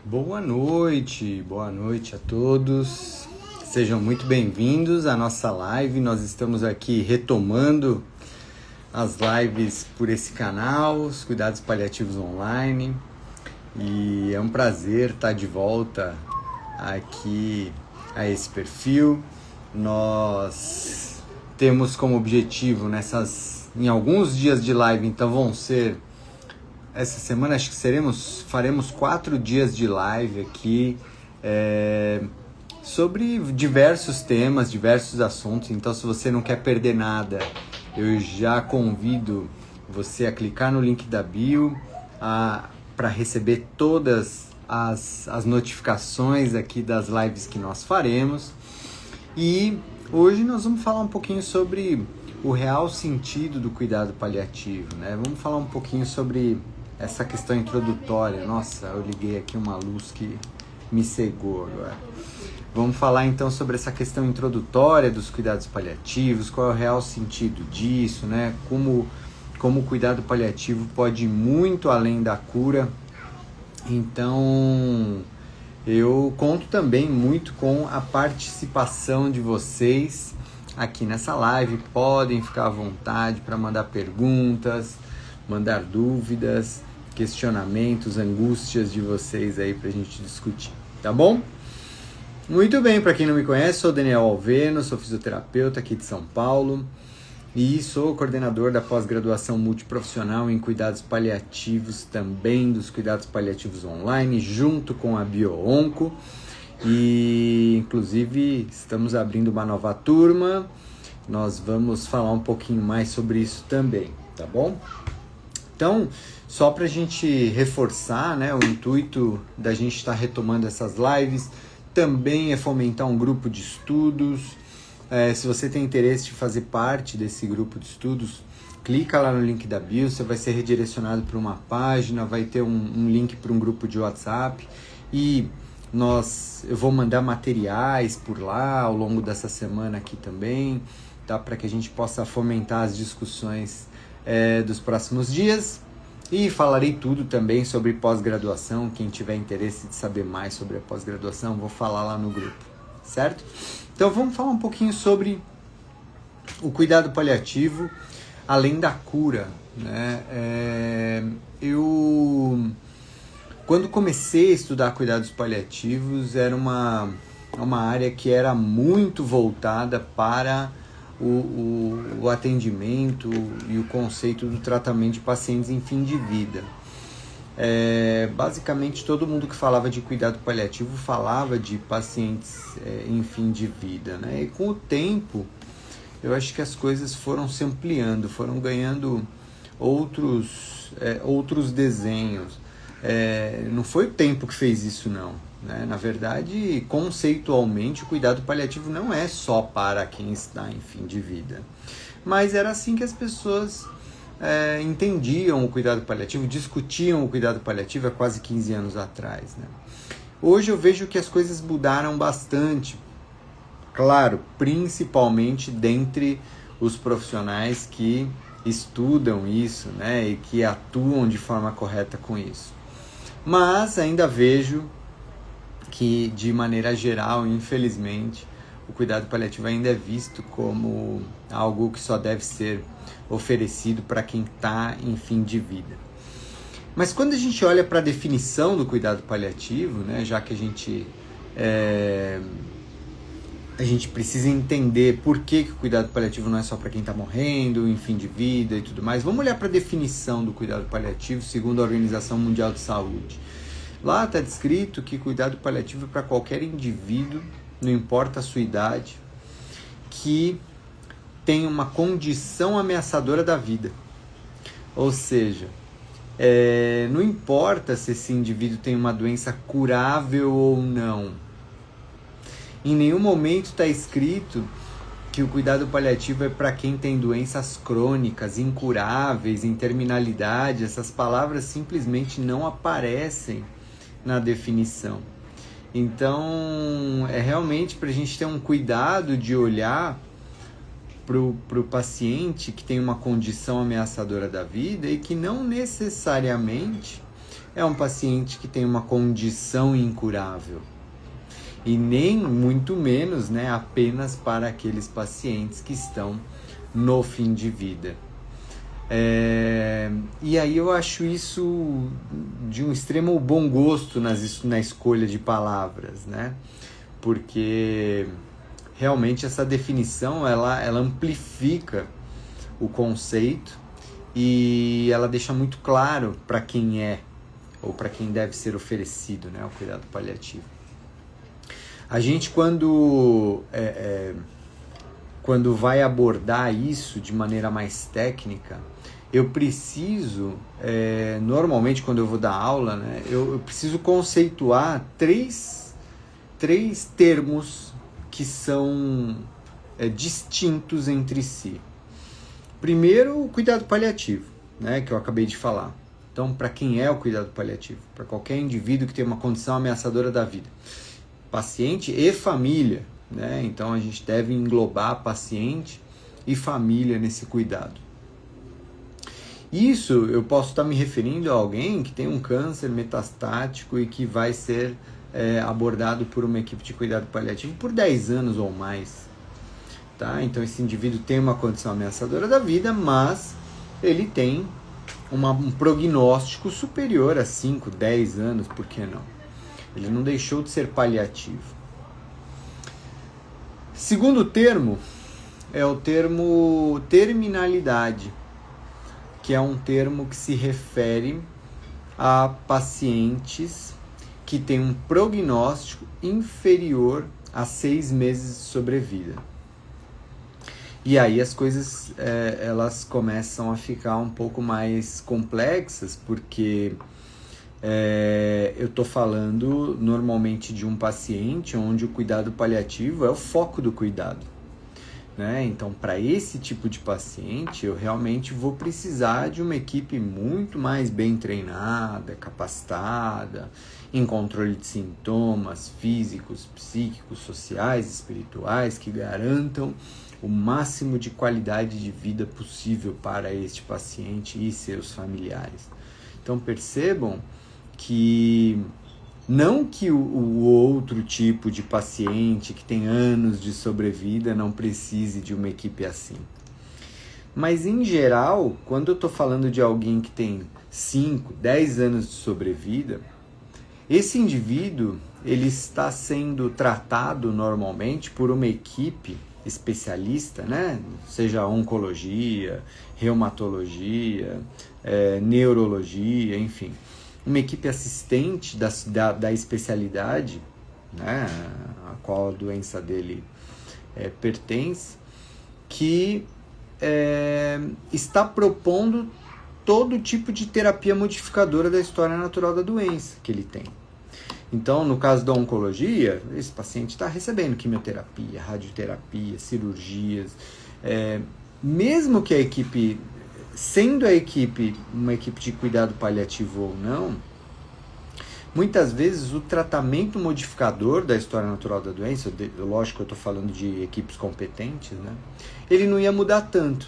Boa noite a todos. Sejam muito bem-vindos à nossa live. Nós estamos aqui retomando as lives por esse canal, os Cuidados Paliativos Online. E é um prazer estar de volta aqui a esse perfil. Nós temos como objetivo em alguns dias de live, então vão ser essa semana, acho que faremos 4 dias de live aqui sobre diversos temas, diversos assuntos. Então, se você não quer perder nada, eu já convido você a clicar no link da bio para receber todas as notificações aqui das lives que nós faremos. E hoje nós vamos falar um pouquinho sobre o real sentido do cuidado paliativo, né? Vamos falar um pouquinho sobre essa questão introdutória. Nossa, eu liguei aqui uma luz que me cegou agora. Vamos falar então sobre essa questão introdutória dos cuidados paliativos, qual é o real sentido disso, né? Como o cuidado paliativo pode ir muito além da cura. Então, eu conto também muito com a participação de vocês aqui nessa live. Podem ficar à vontade para mandar perguntas, mandar dúvidas, questionamentos, angústias de vocês aí pra gente discutir, tá bom? Muito bem, para quem não me conhece, sou Daniel Alveno, sou fisioterapeuta aqui de São Paulo e sou coordenador da pós-graduação multiprofissional em cuidados paliativos, também dos cuidados paliativos online, junto com a BioOnco, e inclusive estamos abrindo uma nova turma. Nós vamos falar um pouquinho mais sobre isso também, tá bom? Então, só para a gente reforçar, né, o intuito da gente estar retomando essas lives também é fomentar um grupo de estudos. Se você tem interesse de fazer parte desse grupo de estudos, clica lá no link da bio, você vai ser redirecionado para uma página, vai ter um link para um grupo de WhatsApp e eu vou mandar materiais por lá ao longo dessa semana aqui também, tá? Para que a gente possa fomentar as discussões dos próximos dias. E falarei tudo também sobre pós-graduação. Quem tiver interesse de saber mais sobre a pós-graduação, vou falar lá no grupo, certo? Então vamos falar um pouquinho sobre o cuidado paliativo além da cura, né? Quando comecei a estudar cuidados paliativos, era uma área que era muito voltada para o atendimento e o conceito do tratamento de pacientes em fim de vida. Basicamente, todo mundo que falava de cuidado paliativo falava de pacientes em fim de vida, né? E com o tempo, eu acho que as coisas foram se ampliando, foram ganhando outros desenhos. Não foi o tempo que fez isso, não, né? Na verdade, conceitualmente, o cuidado paliativo não é só para quem está em fim de vida. Mas era assim que as pessoas entendiam o cuidado paliativo, discutiam o cuidado paliativo há quase 15 anos atrás, né? Hoje eu vejo que as coisas mudaram bastante, claro, principalmente dentre os profissionais que estudam isso, né, e que atuam de forma correta com isso. Mas ainda vejo que, de maneira geral, infelizmente, o cuidado paliativo ainda é visto como algo que só deve ser oferecido para quem está em fim de vida. Mas quando a gente olha para a definição do cuidado paliativo, né, já que a gente precisa entender por que o cuidado paliativo não é só para quem está morrendo, em fim de vida e tudo mais, vamos olhar para a definição do cuidado paliativo segundo a Organização Mundial de Saúde. Lá está descrito que cuidado paliativo é para qualquer indivíduo, não importa a sua idade, que tem uma condição ameaçadora da vida. Ou seja, não importa se esse indivíduo tem uma doença curável ou não. Em nenhum momento está escrito que o cuidado paliativo é para quem tem doenças crônicas, incuráveis, em terminalidade. Essas palavras simplesmente não aparecem na definição. Então, é realmente para a gente ter um cuidado de olhar para o paciente que tem uma condição ameaçadora da vida e que não necessariamente é um paciente que tem uma condição incurável. E nem muito menos, né, apenas para aqueles pacientes que estão no fim de vida. E aí eu acho isso de um extremo bom gosto na escolha de palavras, né? Porque realmente essa definição ela amplifica o conceito e ela deixa muito claro para quem é ou para quem deve ser oferecido, né, o cuidado paliativo. A gente quando vai abordar isso de maneira mais técnica, eu preciso, normalmente quando eu vou dar aula, né, eu preciso conceituar três termos que são distintos entre si. Primeiro, o cuidado paliativo, né, que eu acabei de falar. Então, para quem é o cuidado paliativo? Para qualquer indivíduo que tem uma condição ameaçadora da vida. Paciente e família, né? Então a gente deve englobar paciente e família nesse cuidado. Isso eu posso estar me referindo a alguém que tem um câncer metastático e que vai ser abordado por uma equipe de cuidado paliativo por 10 anos ou mais. Tá? Então esse indivíduo tem uma condição ameaçadora da vida, mas ele tem um prognóstico superior a 5, 10 anos, por que não? Ele não deixou de ser paliativo. Segundo termo é o termo terminalidade, que é um termo que se refere a pacientes que têm um prognóstico inferior a 6 meses de sobrevida. E aí as coisas elas começam a ficar um pouco mais complexas, porque eu estou falando normalmente de um paciente onde o cuidado paliativo é o foco do cuidado, né? Então, para esse tipo de paciente, eu realmente vou precisar de uma equipe muito mais bem treinada, capacitada, em controle de sintomas físicos, psíquicos, sociais, espirituais, que garantam o máximo de qualidade de vida possível para este paciente e seus familiares. Então, percebam que não que o outro tipo de paciente que tem anos de sobrevida não precise de uma equipe assim. Mas, em geral, quando eu estou falando de alguém que tem 5, 10 anos de sobrevida, esse indivíduo ele está sendo tratado normalmente por uma equipe especialista, né? Seja oncologia, reumatologia, neurologia, enfim. Uma equipe assistente da especialidade, né, a qual a doença dele pertence, que está propondo todo tipo de terapia modificadora da história natural da doença que ele tem. Então, no caso da oncologia, esse paciente está recebendo quimioterapia, radioterapia, cirurgias. Mesmo que a equipe, sendo a equipe uma equipe de cuidado paliativo ou não, muitas vezes o tratamento modificador da história natural da doença, lógico que eu estou falando de equipes competentes, né? Ele não ia mudar tanto.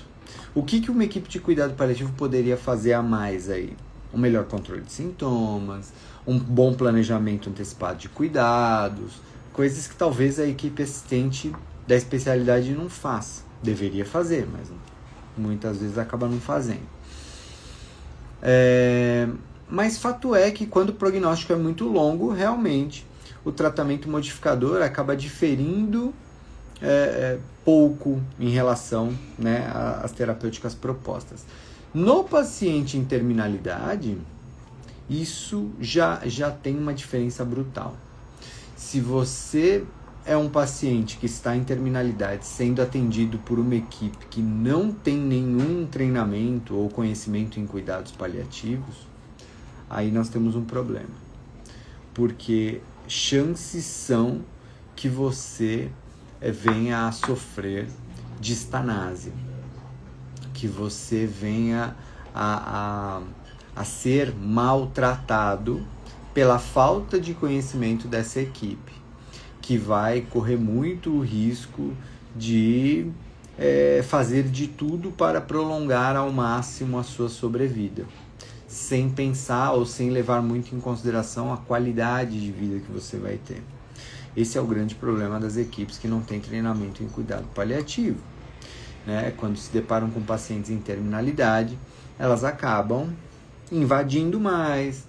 O que uma equipe de cuidado paliativo poderia fazer a mais aí? Um melhor controle de sintomas, um bom planejamento antecipado de cuidados, coisas que talvez a equipe assistente da especialidade não faça. Deveria fazer, mas muitas vezes acaba não fazendo. Mas fato é que quando o prognóstico é muito longo, realmente o tratamento modificador acaba diferindo pouco em relação, né, às terapêuticas propostas. No paciente em terminalidade, isso já tem uma diferença brutal. Se você é um paciente que está em terminalidade sendo atendido por uma equipe que não tem nenhum treinamento ou conhecimento em cuidados paliativos, aí nós temos um problema. Porque chances são que você venha a sofrer de estanásia, que você venha a ser maltratado pela falta de conhecimento dessa equipe, que vai correr muito o risco de fazer de tudo para prolongar ao máximo a sua sobrevida, sem pensar ou sem levar muito em consideração a qualidade de vida que você vai ter. Esse é o grande problema das equipes que não têm treinamento em cuidado paliativo, né? Quando se deparam com pacientes em terminalidade, elas acabam invadindo mais,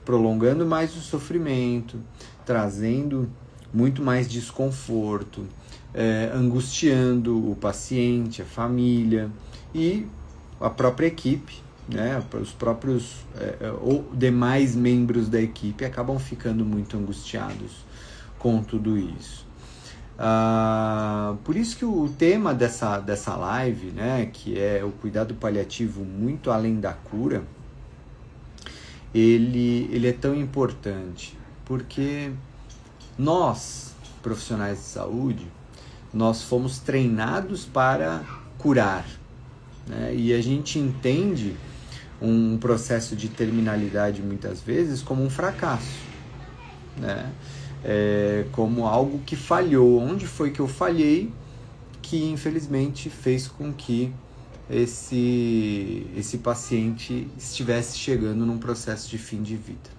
prolongando mais o sofrimento, trazendo muito mais desconforto, angustiando o paciente, a família e a própria equipe, né? Os próprios ou demais membros da equipe acabam ficando muito angustiados com tudo isso. Por isso que o tema dessa live, né, que é o cuidado paliativo muito além da cura, ele é tão importante, porque nós, profissionais de saúde, nós fomos treinados para curar, né? E a gente entende um processo de terminalidade muitas vezes como um fracasso, né? Como algo que falhou. Onde foi que eu falhei que infelizmente fez com que esse paciente estivesse chegando num processo de fim de vida?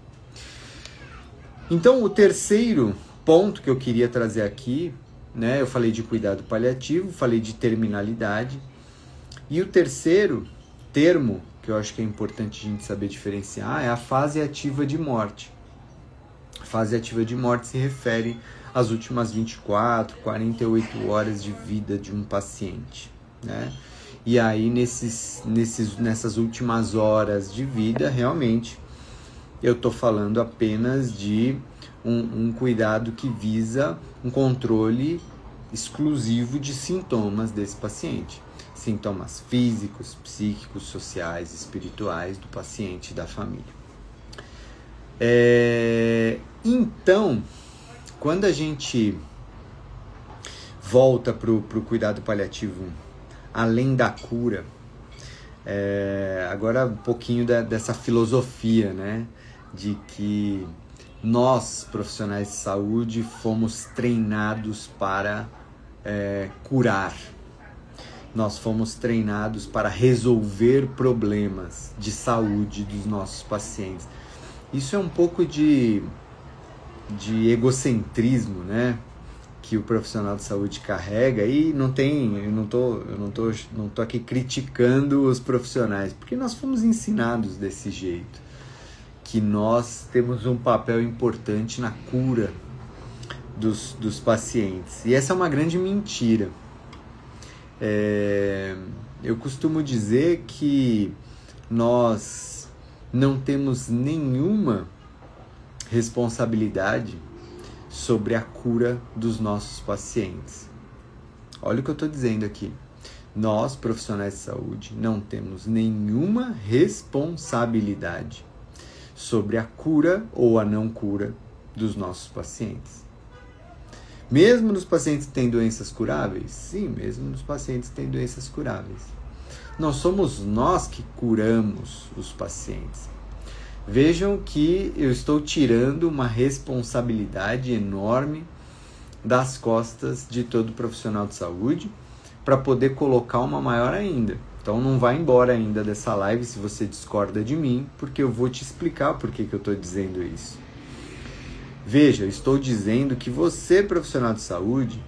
Então, o terceiro ponto que eu queria trazer aqui, né, eu falei de cuidado paliativo, falei de terminalidade, e o terceiro termo que eu acho que é importante a gente saber diferenciar é a fase ativa de morte. A fase ativa de morte se refere às últimas 24, 48 horas de vida de um paciente, né? E aí, nessas últimas horas de vida, realmente, eu estou falando apenas de um cuidado que visa um controle exclusivo de sintomas desse paciente. Sintomas físicos, psíquicos, sociais, espirituais do paciente e da família. Então, quando a gente volta para o cuidado paliativo além da cura, agora um pouquinho dessa filosofia, né, de que nós, profissionais de saúde, fomos treinados para curar. Nós fomos treinados para resolver problemas de saúde dos nossos pacientes. Isso é um pouco de egocentrismo, né, que o profissional de saúde carrega, e eu não tô aqui criticando os profissionais, porque nós fomos ensinados desse jeito, que nós temos um papel importante na cura dos pacientes. E essa é uma grande mentira. Eu costumo dizer que nós não temos nenhuma responsabilidade sobre a cura dos nossos pacientes. Olha o que eu estou dizendo aqui. Nós, profissionais de saúde, não temos nenhuma responsabilidade sobre a cura ou a não cura dos nossos pacientes. Mesmo nos pacientes que têm doenças curáveis? Sim, mesmo nos pacientes que têm doenças curáveis. Não somos nós que curamos os pacientes. Vejam que eu estou tirando uma responsabilidade enorme das costas de todo profissional de saúde para poder colocar uma maior ainda. Então não vai embora ainda dessa live se você discorda de mim, porque eu vou te explicar por que eu estou dizendo isso. Veja, eu estou dizendo que você, profissional de saúde,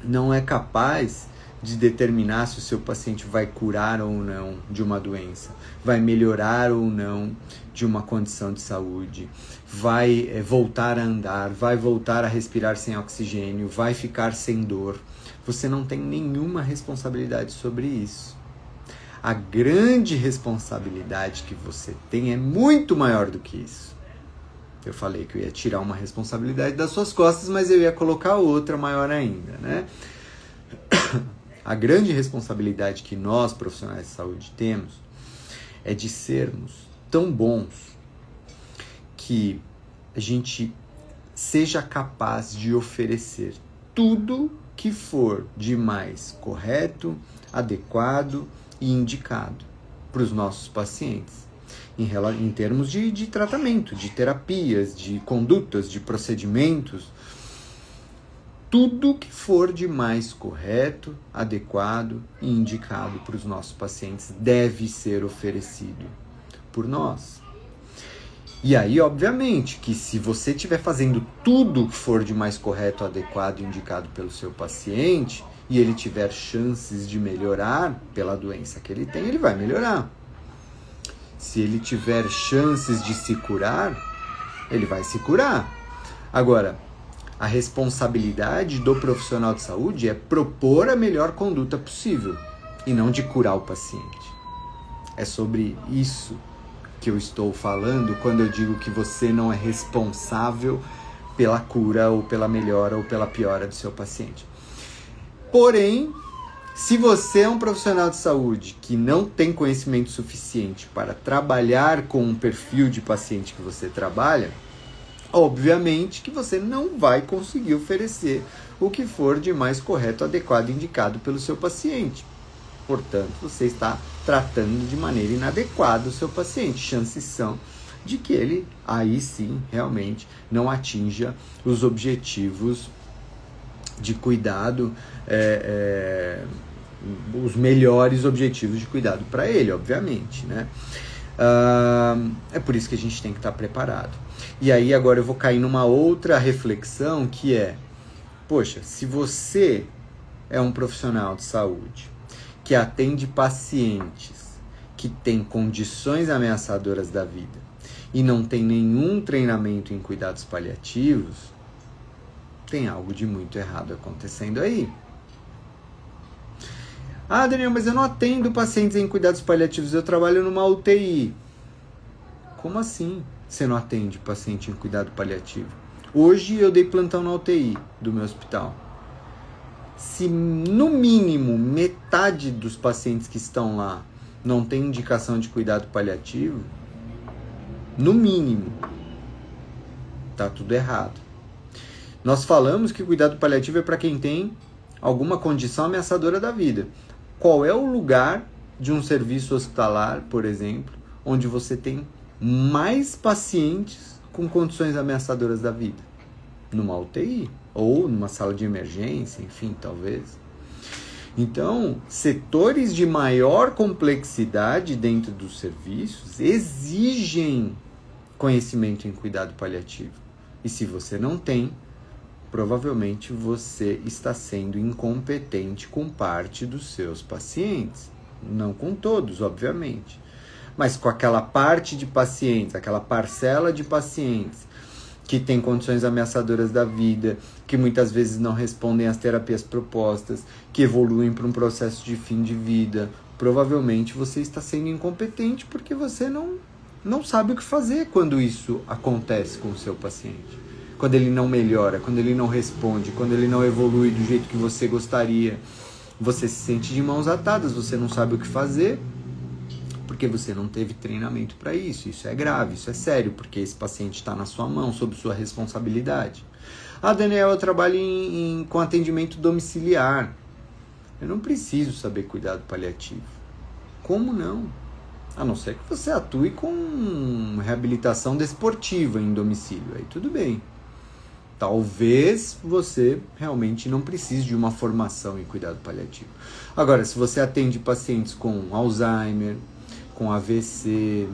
não é capaz de determinar se o seu paciente vai curar ou não de uma doença, vai melhorar ou não de uma condição de saúde, vai voltar a andar, vai voltar a respirar sem oxigênio, vai ficar sem dor. Você não tem nenhuma responsabilidade sobre isso. A grande responsabilidade que você tem é muito maior do que isso. Eu falei que eu ia tirar uma responsabilidade das suas costas, mas eu ia colocar outra maior ainda, né? A grande responsabilidade que nós, profissionais de saúde, temos é de sermos tão bons que a gente seja capaz de oferecer tudo que for de mais correto, adequado e indicado para os nossos pacientes, em termos de tratamento, de terapias, de condutas, de procedimentos. Tudo que for de mais correto, adequado e indicado para os nossos pacientes deve ser oferecido. por nós. E aí, obviamente, que se você estiver fazendo tudo que for de mais correto, adequado e indicado pelo seu paciente, e ele tiver chances de melhorar pela doença que ele tem, ele vai melhorar. Se ele tiver chances de se curar, ele vai se curar. Agora, a responsabilidade do profissional de saúde é propor a melhor conduta possível e não de curar o paciente. É sobre isso que eu estou falando quando eu digo que você não é responsável pela cura ou pela melhora ou pela piora do seu paciente. Porém, se você é um profissional de saúde que não tem conhecimento suficiente para trabalhar com um perfil de paciente que você trabalha, obviamente que você não vai conseguir oferecer o que for de mais correto, adequado e indicado pelo seu paciente. Portanto, você está tratando de maneira inadequada o seu paciente. Chances são de que ele, aí sim, realmente não atinja os objetivos de cuidado, os melhores objetivos de cuidado para ele, obviamente, né? É por isso que a gente tem que estar preparado. E aí agora eu vou cair numa outra reflexão que é, poxa, se você é um profissional de saúde que atende pacientes que têm condições ameaçadoras da vida e não tem nenhum treinamento em cuidados paliativos, tem algo de muito errado acontecendo aí. Ah, Daniel, mas eu não atendo pacientes em cuidados paliativos, eu trabalho numa UTI. Como assim você não atende paciente em cuidado paliativo? Hoje eu dei plantão na UTI do meu hospital. Se no mínimo metade dos pacientes que estão lá não tem indicação de cuidado paliativo, no mínimo, tá tudo errado. Nós falamos que o cuidado paliativo é para quem tem alguma condição ameaçadora da vida. Qual é o lugar de um serviço hospitalar, por exemplo, onde você tem mais pacientes com condições ameaçadoras da vida? Numa UTI, ou numa sala de emergência, enfim, talvez. Então, setores de maior complexidade dentro dos serviços exigem conhecimento em cuidado paliativo. E se você não tem, provavelmente você está sendo incompetente com parte dos seus pacientes. Não com todos, obviamente. Mas com aquela parte de pacientes, aquela parcela de pacientes que tem condições ameaçadoras da vida, que muitas vezes não respondem às terapias propostas, que evoluem para um processo de fim de vida, provavelmente você está sendo incompetente porque você não sabe o que fazer quando isso acontece com o seu paciente. Quando ele não melhora, quando ele não responde, quando ele não evolui do jeito que você gostaria, você se sente de mãos atadas, você não sabe o que fazer, porque você não teve treinamento para isso. Isso é grave, isso é sério, porque esse paciente está na sua mão, sob sua responsabilidade. Ah, Daniel, eu trabalho com atendimento domiciliar. Eu não preciso saber cuidado paliativo. Como não? A não ser que você atue com reabilitação desportiva em domicílio. Aí tudo bem. Talvez você realmente não precise de uma formação em cuidado paliativo. Agora, se você atende pacientes com Alzheimer, com AVC,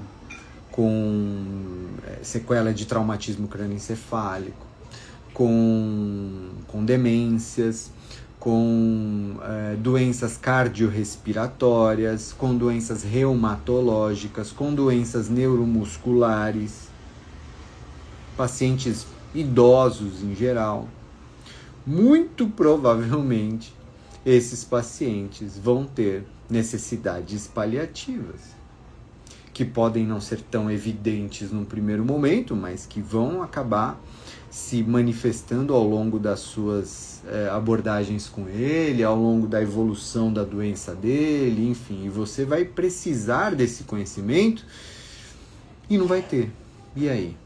com sequela de traumatismo crânioencefálico, com demências, com doenças cardiorrespiratórias, com doenças reumatológicas, com doenças neuromusculares, pacientes idosos em geral, muito provavelmente esses pacientes vão ter necessidades paliativas, que podem não ser tão evidentes no primeiro momento, mas que vão acabar se manifestando ao longo das suas abordagens com ele, ao longo da evolução da doença dele, enfim, e você vai precisar desse conhecimento e não vai ter. E aí?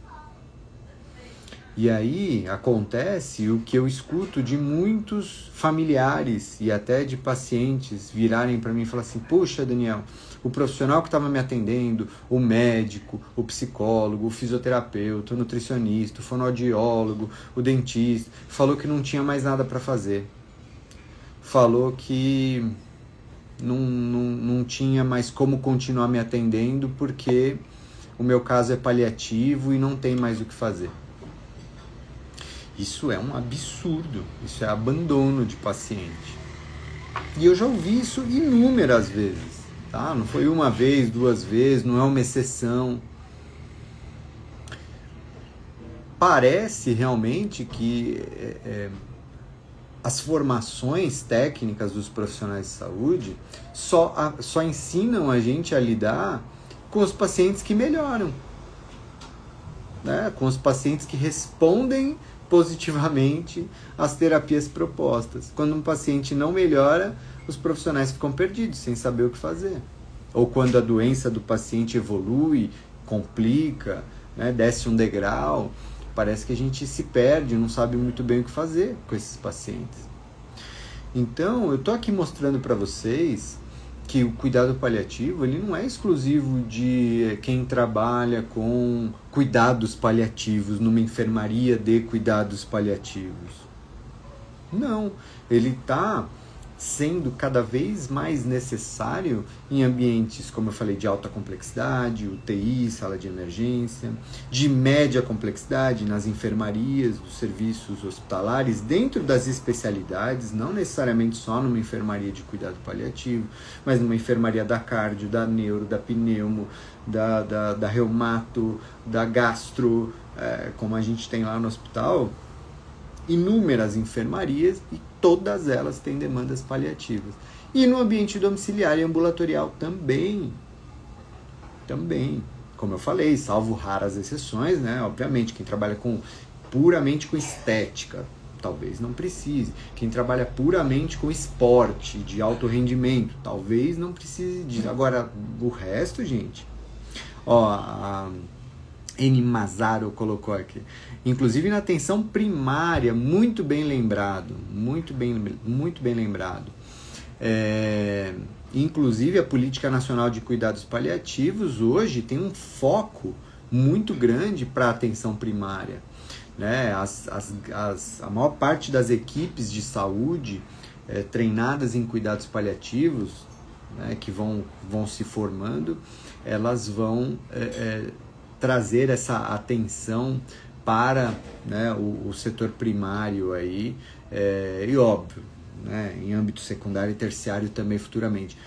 E aí acontece o que eu escuto de muitos familiares e até de pacientes virarem para mim e falar assim: puxa, Daniel, o profissional que estava me atendendo, o médico, o psicólogo, o fisioterapeuta, o nutricionista, o fonoaudiólogo, o dentista, falou que não tinha mais nada para fazer. Falou que não tinha mais como continuar me atendendo porque o meu caso é paliativo e não tem mais o que fazer. Isso é um absurdo, isso é abandono de paciente. E eu já ouvi isso inúmeras vezes, tá? Não foi uma vez, duas vezes, não é uma exceção. Parece realmente que as formações técnicas dos profissionais de saúde só ensinam a gente a lidar com os pacientes que melhoram, né? Com os pacientes que respondem positivamente às terapias propostas. Quando um paciente não melhora, os profissionais ficam perdidos, sem saber o que fazer. Ou quando a doença do paciente evolui, complica, né, desce um degrau, parece que a gente se perde, não sabe muito bem o que fazer com esses pacientes. Então, eu estou aqui mostrando para vocês que o cuidado paliativo ele não é exclusivo de quem trabalha com cuidados paliativos, numa enfermaria de cuidados paliativos. Não, ele está sendo cada vez mais necessário em ambientes, como eu falei, de alta complexidade, UTI, sala de emergência, de média complexidade nas enfermarias, dos serviços hospitalares, dentro das especialidades, não necessariamente só numa enfermaria de cuidado paliativo, mas numa enfermaria da cardio, da neuro, da pneumo, da reumato, da gastro, como a gente tem lá no hospital, inúmeras enfermarias e todas elas têm demandas paliativas. E no ambiente domiciliar e ambulatorial também. Como eu falei, salvo raras exceções, né? Obviamente, quem trabalha puramente com estética, talvez não precise. Quem trabalha puramente com esporte, de alto rendimento, talvez não precise disso. Agora, o resto, gente... a N. Mazzaro colocou aqui. Inclusive na atenção primária, muito bem lembrado. Inclusive a Política Nacional de Cuidados Paliativos hoje tem um foco muito grande para a atenção primária, né? A maior parte das equipes de saúde treinadas em cuidados paliativos, né, que vão se formando, elas vão trazer essa atenção para, né, o setor primário aí, e óbvio, né, em âmbito secundário e terciário também futuramente,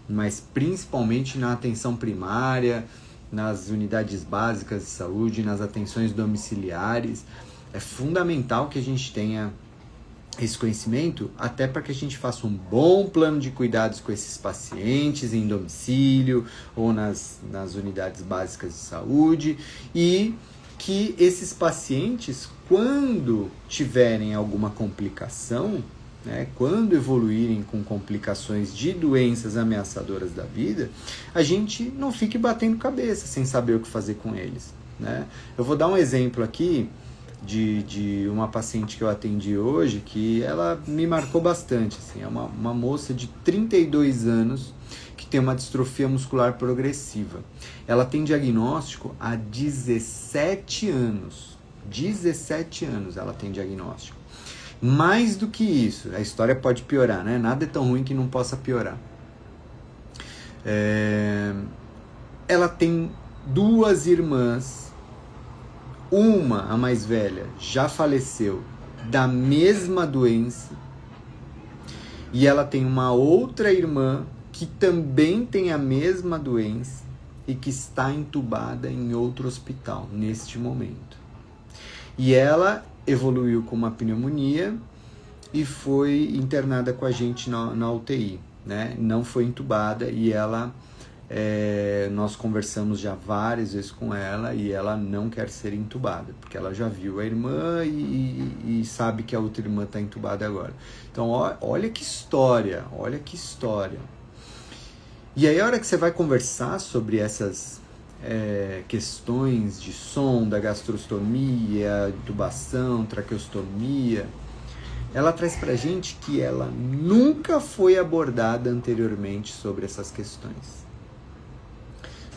mas principalmente na atenção primária, nas unidades básicas de saúde, nas atenções domiciliares. É fundamental que a gente tenha esse conhecimento, até para que a gente faça um bom plano de cuidados com esses pacientes em domicílio ou nas unidades básicas de saúde, e que esses pacientes, quando tiverem alguma complicação, né, quando evoluírem com complicações de doenças ameaçadoras da vida, a gente não fique batendo cabeça sem saber o que fazer com eles, né? Eu vou dar um exemplo aqui de uma paciente que eu atendi hoje, que ela me marcou bastante, assim, é uma moça de 32 anos que tem uma distrofia muscular progressiva. Ela tem diagnóstico há 17 anos. 17 anos ela tem diagnóstico. Mais do que isso, a história pode piorar, né? Nada é tão ruim que não possa piorar. Ela tem duas irmãs. Uma, a mais velha, já faleceu da mesma doença, e ela tem uma outra irmã que também tem a mesma doença e que está entubada em outro hospital neste momento. E ela evoluiu com uma pneumonia e foi internada com a gente na UTI, né? Não foi entubada, e ela... nós conversamos já várias vezes com ela e ela não quer ser entubada, porque ela já viu a irmã e sabe que a outra irmã está entubada agora. Então, olha que história. E aí, a hora que você vai conversar sobre essas questões de sonda, gastrostomia, intubação, traqueostomia, ela traz pra gente que ela nunca foi abordada anteriormente sobre essas questões.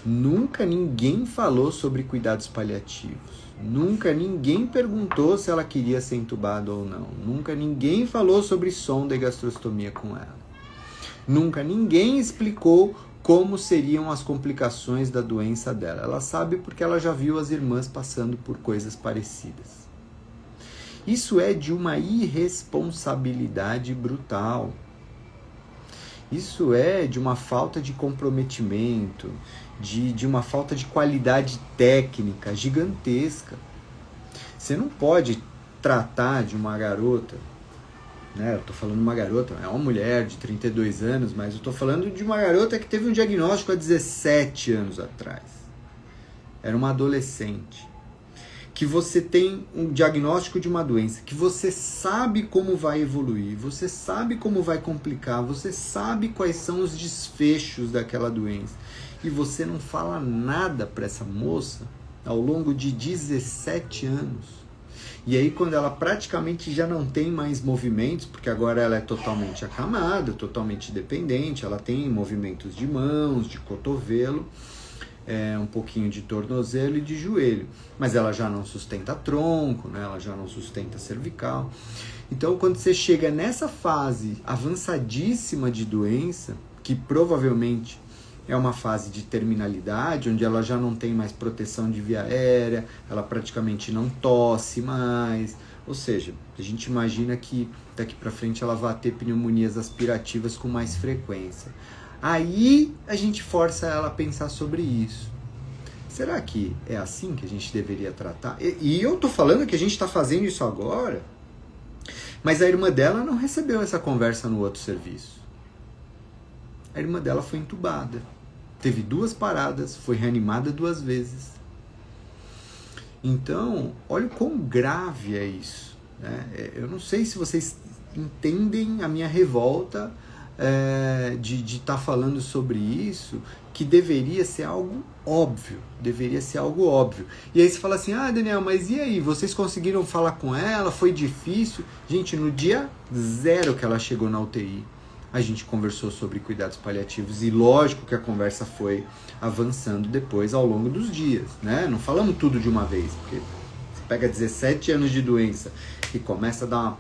Nunca ninguém falou sobre cuidados paliativos. Nunca ninguém perguntou se ela queria ser entubada ou não. Nunca ninguém falou sobre sonda e gastrostomia com ela. Nunca ninguém explicou como seriam as complicações da doença dela. Ela sabe porque ela já viu as irmãs passando por coisas parecidas. Isso é de uma irresponsabilidade brutal. Isso é de uma falta de comprometimento, de uma falta de qualidade técnica gigantesca. Você não pode tratar de uma garota, né? Eu estou falando de uma garota, é uma mulher de 32 anos, mas eu estou falando de uma garota que teve um diagnóstico há 17 anos atrás. Era uma adolescente. Que você tem um diagnóstico de uma doença, que você sabe como vai evoluir, você sabe como vai complicar, você sabe quais são os desfechos daquela doença. E você não fala nada para essa moça ao longo de 17 anos. E aí quando ela praticamente já não tem mais movimentos, porque agora ela é totalmente acamada, totalmente dependente, ela tem movimentos de mãos, de cotovelo, um pouquinho de tornozelo e de joelho, mas ela já não sustenta tronco, né? Ela já não sustenta cervical. Então, quando você chega nessa fase avançadíssima de doença, que provavelmente é uma fase de terminalidade, onde ela já não tem mais proteção de via aérea, ela praticamente não tosse mais, ou seja, a gente imagina que daqui para frente ela vai ter pneumonias aspirativas com mais frequência. Aí a gente força ela a pensar sobre isso. Será que é assim que a gente deveria tratar? E eu tô falando que a gente está fazendo isso agora, mas a irmã dela não recebeu essa conversa no outro serviço. A irmã dela foi entubada, teve 2 paradas, foi reanimada 2 vezes. Então, olha o quão grave é isso, né? Eu não sei se vocês entendem a minha revolta de estar falando sobre isso, que deveria ser algo óbvio, E aí você fala assim, Daniel, mas e aí, vocês conseguiram falar com ela, foi difícil? Gente, no dia 0 que ela chegou na UTI, a gente conversou sobre cuidados paliativos, e lógico que a conversa foi avançando depois ao longo dos dias, né? Não falamos tudo de uma vez, porque você pega 17 anos de doença e começa a dar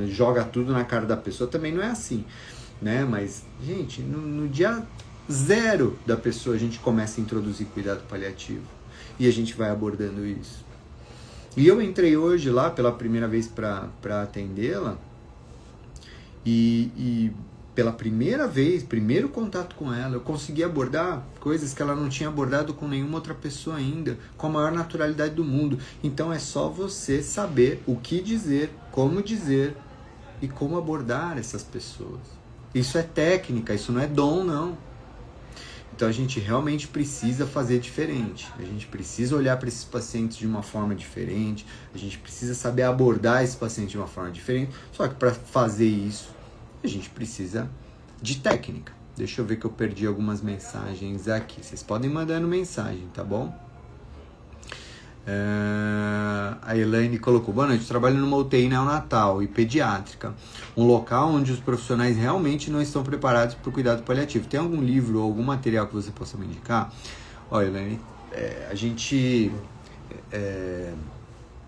joga tudo na cara da pessoa, também não é assim, né? Mas, gente, no dia 0 da pessoa a gente começa a introduzir cuidado paliativo e a gente vai abordando isso. E eu entrei hoje lá pela primeira vez para atendê-la e pela primeira vez, primeiro contato com ela, eu consegui abordar coisas que ela não tinha abordado com nenhuma outra pessoa ainda, com a maior naturalidade do mundo. Então é só você saber o que dizer, como dizer e como abordar essas pessoas. Isso é técnica, isso não é dom, não. Então a gente realmente precisa fazer diferente. A gente precisa olhar para esses pacientes de uma forma diferente. A gente precisa saber abordar esses pacientes de uma forma diferente. Só que para fazer isso, a gente precisa de técnica. Deixa eu ver que eu perdi algumas mensagens aqui. Vocês podem mandando mensagem, tá bom? A Elaine colocou: boa noite, trabalho numa UTI neonatal e pediátrica, um local onde os profissionais realmente não estão preparados para o cuidado paliativo. Tem algum livro ou algum material que você possa me indicar? Olha, Elaine,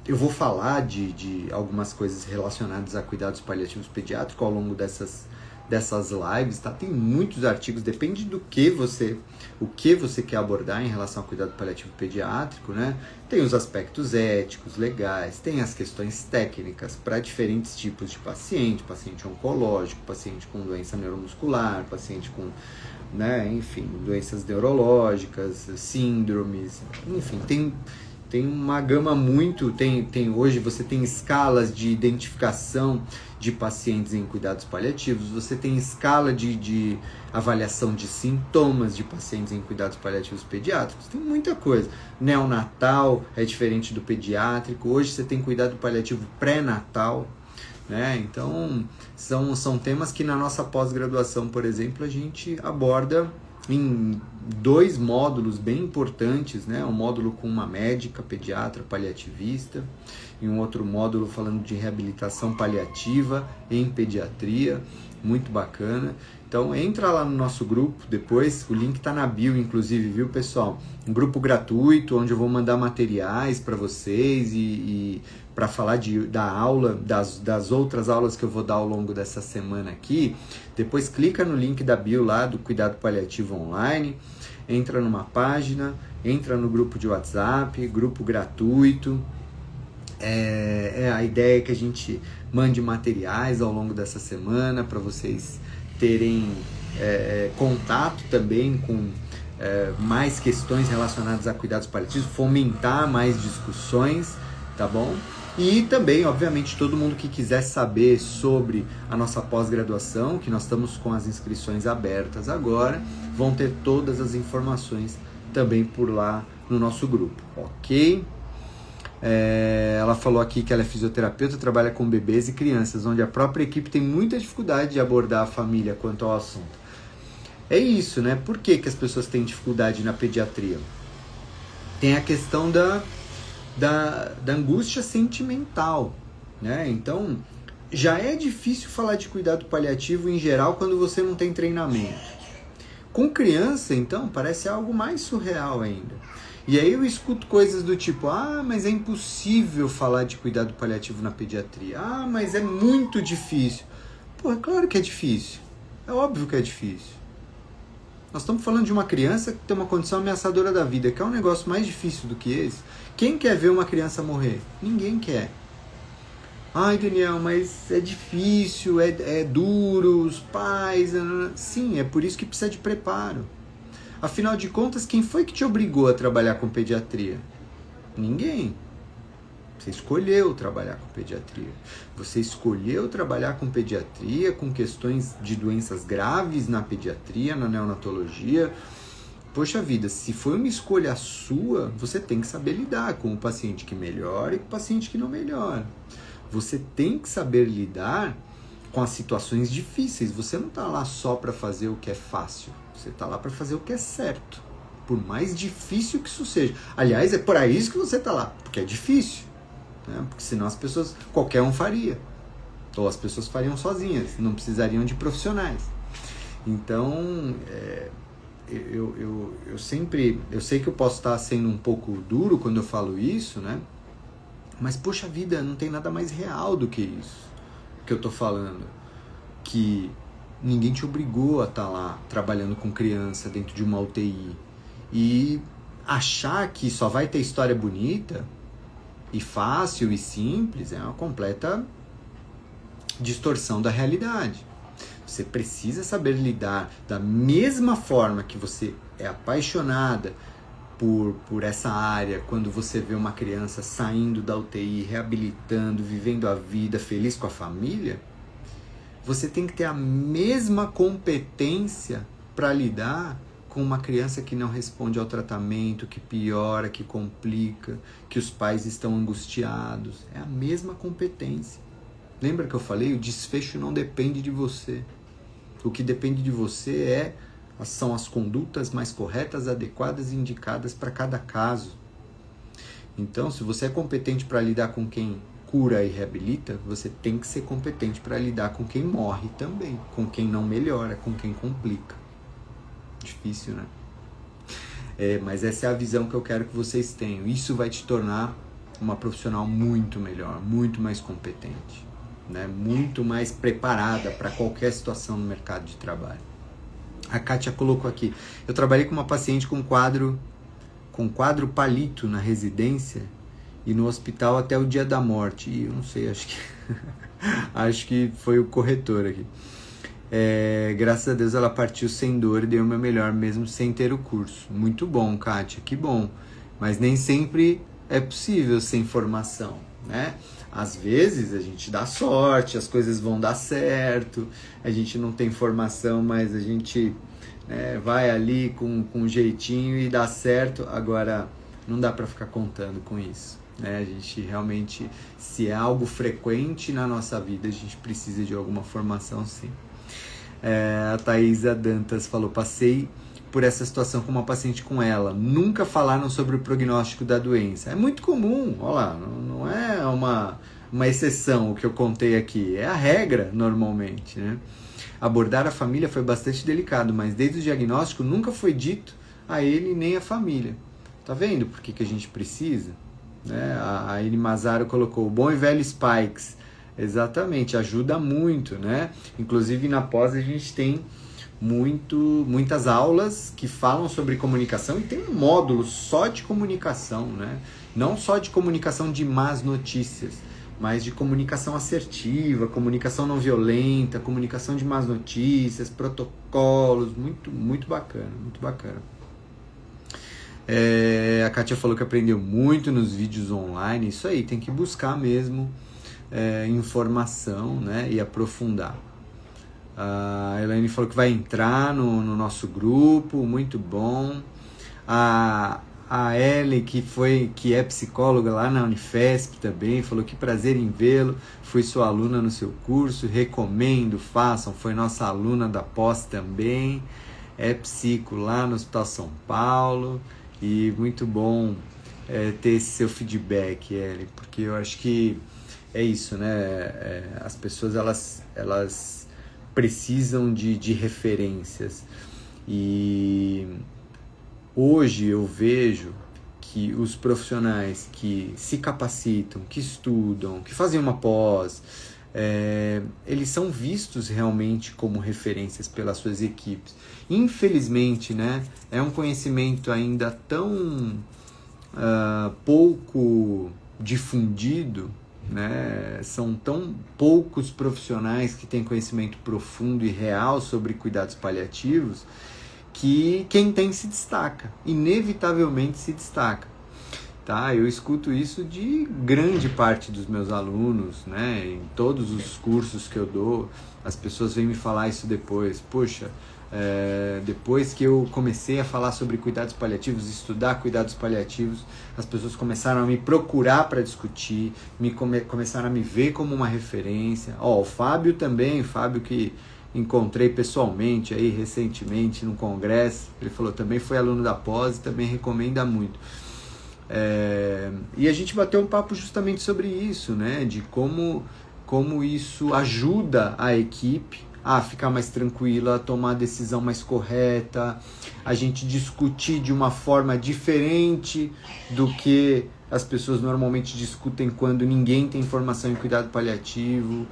eu vou falar de algumas coisas relacionadas a cuidados paliativos pediátricos ao longo dessas lives, tá? Tem muitos artigos, depende o que você quer abordar em relação ao cuidado paliativo pediátrico, né? Tem os aspectos éticos, legais, tem as questões técnicas para diferentes tipos de paciente oncológico, paciente com doença neuromuscular, paciente com, né, enfim, doenças neurológicas, síndromes, enfim, tem uma gama hoje você tem escalas de identificação de pacientes em cuidados paliativos, você tem escala de avaliação de sintomas de pacientes em cuidados paliativos pediátricos, tem muita coisa. Neonatal é diferente do pediátrico, hoje você tem cuidado paliativo pré-natal, né? Então são temas que na nossa pós-graduação, por exemplo, a gente aborda em 2 módulos bem importantes, né? Um módulo com uma médica, pediatra, paliativista, e um outro módulo falando de reabilitação paliativa em pediatria, muito bacana. Então entra lá no nosso grupo depois, o link está na bio, inclusive, viu, pessoal? Um grupo gratuito, onde eu vou mandar materiais para vocês e para falar da aula, das outras aulas que eu vou dar ao longo dessa semana aqui, depois clica no link da bio lá do Cuidado Paliativo Online, entra numa página, entra no grupo de WhatsApp, grupo gratuito. A ideia é que a gente mande materiais ao longo dessa semana para vocês terem contato também com mais questões relacionadas a cuidados paliativos, fomentar mais discussões, tá bom? E também, obviamente, todo mundo que quiser saber sobre a nossa pós-graduação, que nós estamos com as inscrições abertas agora, vão ter todas as informações também por lá no nosso grupo, ok? Ela falou aqui que ela é fisioterapeuta, trabalha com bebês e crianças, onde a própria equipe tem muita dificuldade de abordar a família quanto ao assunto. É isso, né? Por que as pessoas têm dificuldade na pediatria? Tem a questão da angústia sentimental, né? Então, já é difícil falar de cuidado paliativo em geral quando você não tem treinamento. Com criança, então, parece algo mais surreal ainda. E aí eu escuto coisas do tipo, mas é impossível falar de cuidado paliativo na pediatria. Mas é muito difícil. Pô, é claro que é difícil. É óbvio que é difícil. Nós estamos falando de uma criança que tem uma condição ameaçadora da vida, que é um negócio mais difícil do que esse. Quem quer ver uma criança morrer? Ninguém quer. Ai, Daniel, mas é difícil, é duro, os pais... Sim, é por isso que precisa de preparo. Afinal de contas, quem foi que te obrigou a trabalhar com pediatria? Ninguém. Você escolheu trabalhar com pediatria. Você escolheu trabalhar com pediatria, com questões de doenças graves na pediatria, na neonatologia. Poxa vida, se foi uma escolha sua, você tem que saber lidar com o paciente que melhora e com o paciente que não melhora. Você tem que saber lidar com as situações difíceis. Você não está lá só para fazer o que é fácil. Você está lá para fazer o que é certo. Por mais difícil que isso seja. Aliás, é por isso que você está lá. Porque é difícil. Né? Porque senão as pessoas, qualquer um faria. Ou as pessoas fariam sozinhas. Não precisariam de profissionais. Então, eu sei que eu posso estar sendo um pouco duro quando eu falo isso, né? Mas, poxa vida, não tem nada mais real do que isso que eu tô falando. Que ninguém te obrigou a estar lá trabalhando com criança dentro de uma UTI. E achar que só vai ter história bonita e fácil e simples é uma completa distorção da realidade. Você precisa saber lidar da mesma forma que você é apaixonada por essa área, quando você vê uma criança saindo da UTI, reabilitando, vivendo a vida, feliz com a família, você tem que ter a mesma competência para lidar com uma criança que não responde ao tratamento, que piora, que complica, que os pais estão angustiados. É a mesma competência. Lembra que eu falei? O desfecho não depende de você. O que depende de você são as condutas mais corretas, adequadas e indicadas para cada caso. Então, se você é competente para lidar com quem cura e reabilita, você tem que ser competente para lidar com quem morre também, com quem não melhora, com quem complica. Difícil, né? Mas essa é a visão que eu quero que vocês tenham. Isso vai te tornar uma profissional muito melhor, muito mais competente, né? Muito mais preparada para qualquer situação no mercado de trabalho. A Kátia colocou aqui, eu trabalhei com uma paciente com quadro palito na residência e no hospital até o dia da morte. E eu não sei, acho que foi o corretor aqui. Graças a Deus ela partiu sem dor e deu o meu melhor, mesmo sem ter o curso. Muito bom, Kátia, que bom. Mas nem sempre é possível sem formação, né? Às vezes a gente dá sorte, as coisas vão dar certo, a gente não tem formação, mas a gente vai ali com um jeitinho e dá certo. Agora, não dá para ficar contando com isso, né? A gente realmente, se é algo frequente na nossa vida, a gente precisa de alguma formação, sim. A Thaisa Dantas falou, passei por essa situação com uma paciente com ela, nunca falaram sobre o prognóstico da doença. É muito comum, olha lá, não é uma exceção o que eu contei aqui, é a regra normalmente, né? Abordar a família foi bastante delicado, mas desde o diagnóstico nunca foi dito a ele nem à família. Tá vendo por que a gente precisa? né? A Ine Mazaro colocou o bom e velho Spikes. Exatamente, ajuda muito, né? Inclusive na pós a gente tem muitas aulas que falam sobre comunicação e tem um módulo só de comunicação, né? Não só de comunicação de más notícias, mas de comunicação assertiva, comunicação não violenta, comunicação de más notícias, protocolos, muito bacana, muito bacana. A Kátia falou que aprendeu muito nos vídeos online, isso aí, tem que buscar mesmo informação, né, e aprofundar. A Elaine falou que vai entrar no nosso grupo, muito bom. A Ellen, que é psicóloga lá na Unifesp também, falou que prazer em vê-lo, fui sua aluna no seu curso, recomendo, façam, foi nossa aluna da pós também, é psico lá no Hospital São Paulo, e muito bom ter esse seu feedback, Ellen, porque eu acho que é isso, né? As pessoas elas precisam de referências, e hoje eu vejo que os profissionais que se capacitam, que estudam, que fazem uma pós, eles são vistos realmente como referências pelas suas equipes. Infelizmente, né, é um conhecimento ainda tão pouco difundido, né? São tão poucos profissionais que têm conhecimento profundo e real sobre cuidados paliativos, que quem tem se destaca, inevitavelmente se destaca, tá? Eu escuto isso de grande parte dos meus alunos, né? Em todos os cursos que eu dou, as pessoas vêm me falar isso depois. Poxa, depois que eu comecei a falar sobre cuidados paliativos, estudar cuidados paliativos, as pessoas começaram a me procurar para discutir, começaram a me ver como uma referência. O Fábio também, Fábio que encontrei pessoalmente aí recentemente no congresso, ele falou, também foi aluno da pós e também recomenda muito. E a gente bateu um papo justamente sobre isso, né? De como isso ajuda a equipe a ficar mais tranquila, a tomar a decisão mais correta, a gente discutir de uma forma diferente do que as pessoas normalmente discutem quando ninguém tem formação em cuidado paliativo.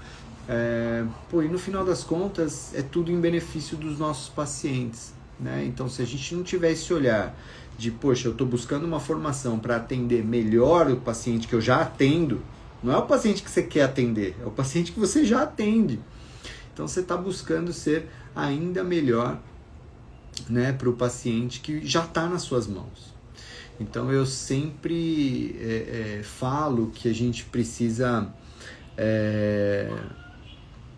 E no final das contas é tudo em benefício dos nossos pacientes, né? Então, se a gente não tiver esse olhar de, poxa, eu estou buscando uma formação para atender melhor o paciente que eu já atendo, não é o paciente que você quer atender, é o paciente que você já atende. Então, você está buscando ser ainda melhor, né, para o paciente que já está nas suas mãos. Então, eu sempre falo que a gente precisa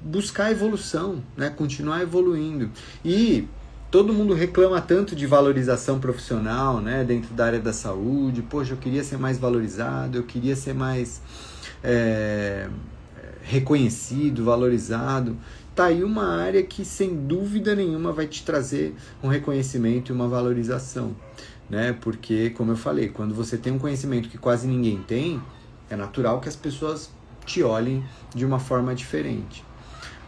buscar evolução, né? Continuar evoluindo. E todo mundo reclama tanto de valorização profissional, né? Dentro da área da saúde. Poxa, eu queria ser mais valorizado, eu queria ser mais reconhecido, valorizado. Tá aí uma área que sem dúvida nenhuma vai te trazer um reconhecimento e uma valorização, né? Porque, como eu falei, quando você tem um conhecimento que quase ninguém tem, é natural que as pessoas te olhem de uma forma diferente.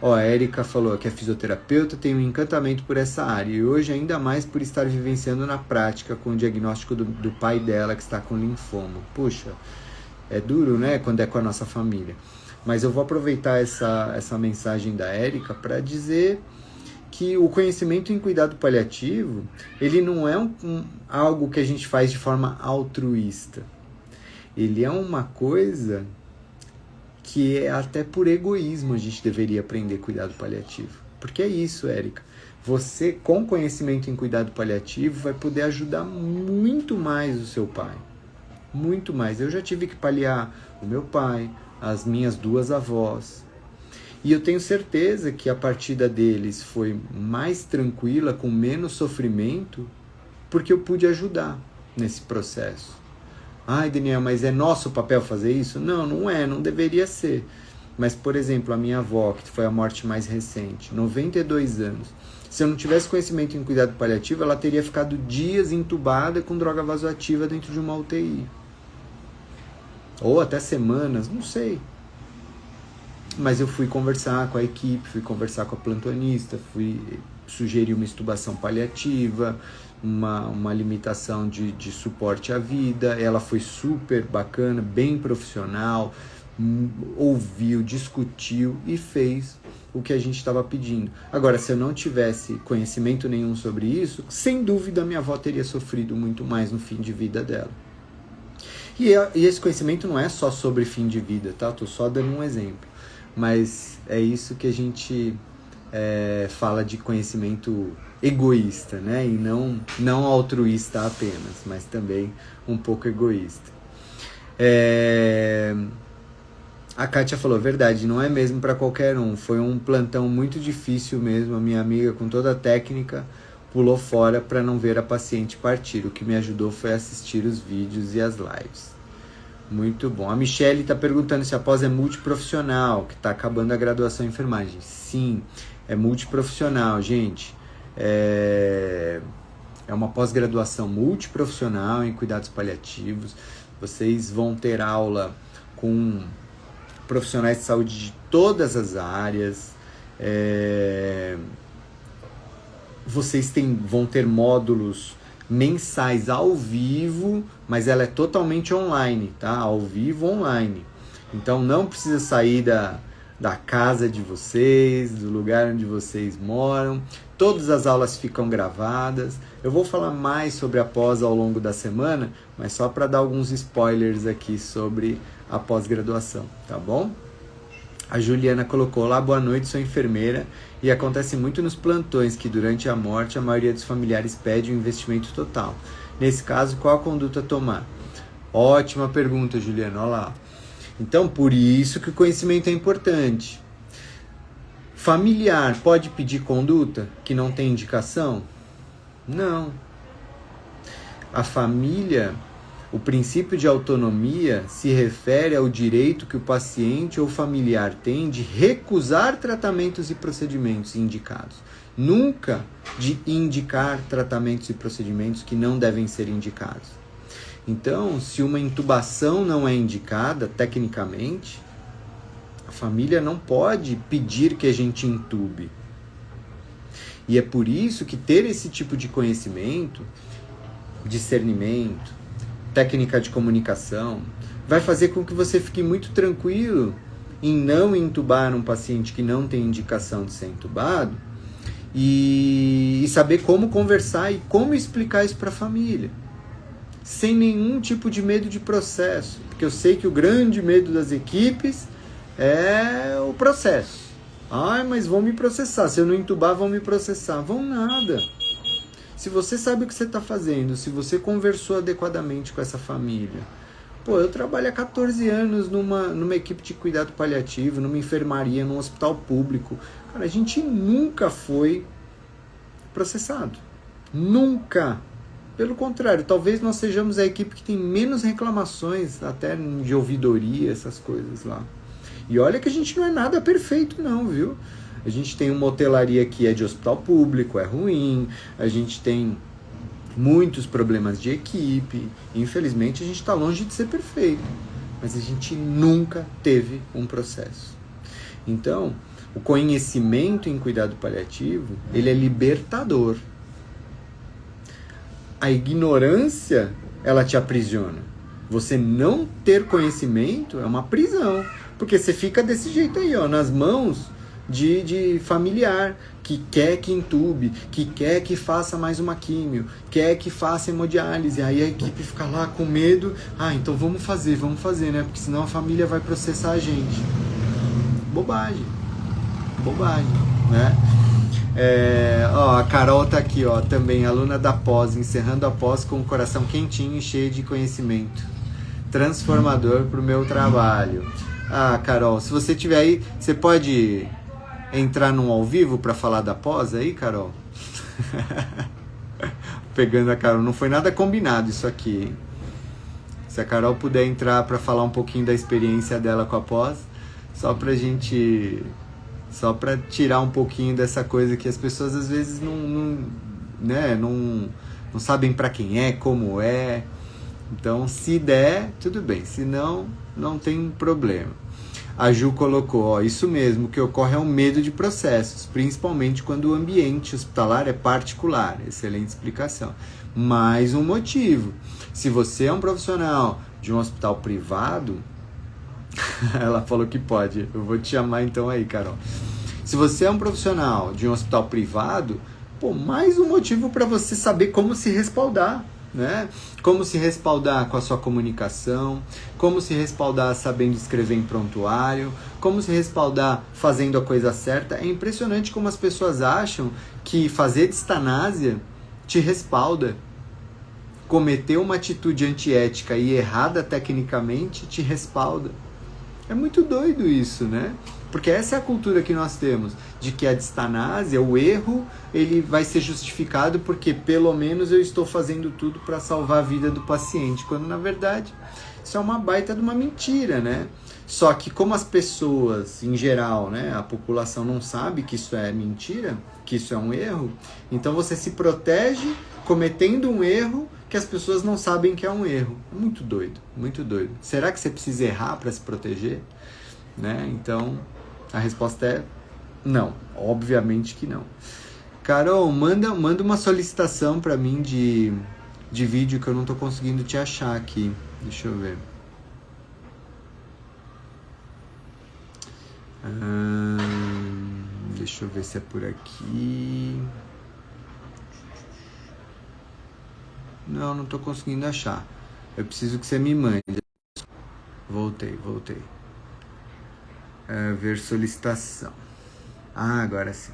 A Érica falou que é fisioterapeuta, tem um encantamento por essa área e hoje ainda mais por estar vivenciando na prática com o diagnóstico do pai dela que está com linfoma. Puxa, é duro, né, quando é com a nossa família. Mas eu vou aproveitar essa mensagem da Érica para dizer que o conhecimento em cuidado paliativo, ele não é algo que a gente faz de forma altruísta. Ele é uma coisa que até por egoísmo a gente deveria aprender cuidado paliativo. Porque é isso, Érica. Você, com conhecimento em cuidado paliativo, vai poder ajudar muito mais o seu pai. Muito mais. Eu já tive que paliar o meu pai, as minhas 2 avós. E eu tenho certeza que a partida deles foi mais tranquila, com menos sofrimento, porque eu pude ajudar nesse processo. Ai, Daniel, mas é nosso papel fazer isso? Não, não é, não deveria ser. Mas, por exemplo, a minha avó, que foi a morte mais recente, 92 anos. Se eu não tivesse conhecimento em cuidado paliativo, ela teria ficado dias entubada com droga vasoativa dentro de uma UTI. Ou até semanas, não sei. Mas eu fui conversar com a equipe, fui conversar com a plantonista, fui sugerir uma intubação paliativa, uma limitação de suporte à vida. Ela foi super bacana, bem profissional, ouviu, discutiu e fez o que a gente estava pedindo. Agora, se eu não tivesse conhecimento nenhum sobre isso, sem dúvida minha avó teria sofrido muito mais no fim de vida dela. E esse conhecimento não é só sobre fim de vida, tá? Tô só dando um exemplo. Mas é isso que a gente fala de conhecimento egoísta, né? E não altruísta apenas, mas também um pouco egoísta. A Kátia falou, verdade, não é mesmo para qualquer um. Foi um plantão muito difícil mesmo. A minha amiga, com toda a técnica, pulou fora para não ver a paciente partir. O que me ajudou foi assistir os vídeos e as lives. Muito bom. A Michelle está perguntando se a pós é multiprofissional, que está acabando a graduação em enfermagem. Sim, é multiprofissional, gente. É uma pós-graduação multiprofissional em cuidados paliativos. Vocês vão ter aula com profissionais de saúde de todas as áreas. Vocês vão ter módulos mensais ao vivo, mas ela é totalmente online, tá? Ao vivo, online. Então não precisa sair da casa de vocês, do lugar onde vocês moram. Todas as aulas ficam gravadas. Eu vou falar mais sobre a pós ao longo da semana, mas só para dar alguns spoilers aqui sobre a pós-graduação, tá bom? A Juliana colocou, olá, boa noite, sou enfermeira e acontece muito nos plantões que durante a morte a maioria dos familiares pede um investimento total. Nesse caso, qual a conduta a tomar? Ótima pergunta, Juliana, olha lá. Então, por isso que o conhecimento é importante. Familiar pode pedir conduta que não tem indicação? Não. A família, o princípio de autonomia se refere ao direito que o paciente ou familiar tem de recusar tratamentos e procedimentos indicados. Nunca de indicar tratamentos e procedimentos que não devem ser indicados. Então, se uma intubação não é indicada, tecnicamente, a família não pode pedir que a gente intube. E é por isso que ter esse tipo de conhecimento, discernimento, técnica de comunicação, vai fazer com que você fique muito tranquilo em não intubar um paciente que não tem indicação de ser intubado e saber como conversar e como explicar isso para a família, sem nenhum tipo de medo de processo, porque eu sei que o grande medo das equipes é o processo. Ai, mas vão me processar, se eu não intubar vão me processar. Vão nada. Se você sabe o que você está fazendo, se você conversou adequadamente com essa família. Pô, eu trabalho há 14 anos numa equipe de cuidado paliativo, numa enfermaria, num hospital público. Cara, a gente nunca foi processado. Nunca. Pelo contrário, talvez nós sejamos a equipe que tem menos reclamações, até de ouvidoria, essas coisas lá. E olha que a gente não é nada perfeito não, viu? A gente tem uma hotelaria que é de hospital público, é ruim, a gente tem muitos problemas de equipe, infelizmente a gente está longe de ser perfeito, mas a gente nunca teve um processo. Então, o conhecimento em cuidado paliativo, ele é libertador. A ignorância, ela te aprisiona. Você não ter conhecimento é uma prisão, porque você fica desse jeito aí, ó, nas mãos de familiar, que quer que intube, que quer que faça mais uma químio, quer que faça hemodiálise, aí a equipe fica lá com medo, então vamos fazer, né, porque senão a família vai processar a gente. Bobagem, né? A Carol tá aqui, ó, também aluna da pós, encerrando a pós com o coração quentinho e cheio de conhecimento transformador pro meu trabalho. Carol, se você tiver aí, você pode entrar num ao vivo para falar da pós aí, Carol? Pegando a Carol, não foi nada combinado isso aqui, hein? Se a Carol puder entrar para falar um pouquinho da experiência dela com a pós, só para tirar um pouquinho dessa coisa que as pessoas às vezes não sabem para quem é, como é. Então, se der, tudo bem, se não, não tem problema. A Ju colocou, ó, isso mesmo, o que ocorre é um medo de processos, principalmente quando o ambiente hospitalar é particular. Excelente explicação. Mais um motivo. Se você é um profissional de um hospital privado, ela falou que pode. Eu vou te chamar então aí, Carol. Se você é um profissional de um hospital privado, pô, mais um motivo para você saber como se respaldar, né? Como se respaldar com a sua comunicação, como se respaldar sabendo escrever em prontuário, como se respaldar fazendo a coisa certa. É impressionante como as pessoas acham que fazer distanásia te respalda. Cometer uma atitude antiética e errada tecnicamente te respalda. É muito doido isso, né? Porque essa é a cultura que nós temos, de que a distanásia, o erro, ele vai ser justificado porque pelo menos eu estou fazendo tudo para salvar a vida do paciente, quando na verdade isso é uma baita de uma mentira, né? Só que como as pessoas, em geral, né, a população não sabe que isso é mentira, que isso é um erro, então você se protege cometendo um erro que as pessoas não sabem que é um erro. Muito doido, muito doido. Será que você precisa errar para se proteger? Né? Então, a resposta é não. Obviamente que não. Carol, manda uma solicitação para mim de vídeo que eu não tô conseguindo te achar aqui. Deixa eu ver. Deixa eu ver se é por aqui. Não, não tô conseguindo achar. Eu preciso que você me mande. Voltei. Ver solicitação. Ah, agora sim.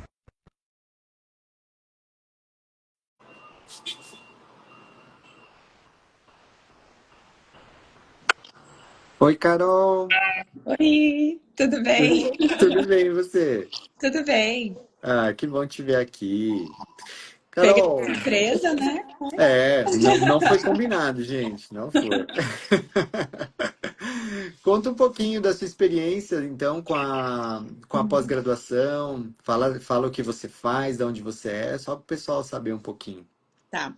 Oi, Carol. Oi, tudo bem? Tudo bem, e você? Tudo bem. Ah, que bom te ver aqui. Peguei de Carol, surpresa, né? não foi combinado, gente, não foi. Conta um pouquinho da sua experiência, então, com a pós-graduação. Fala o que você faz, de onde você é, só para o pessoal saber um pouquinho. Tá.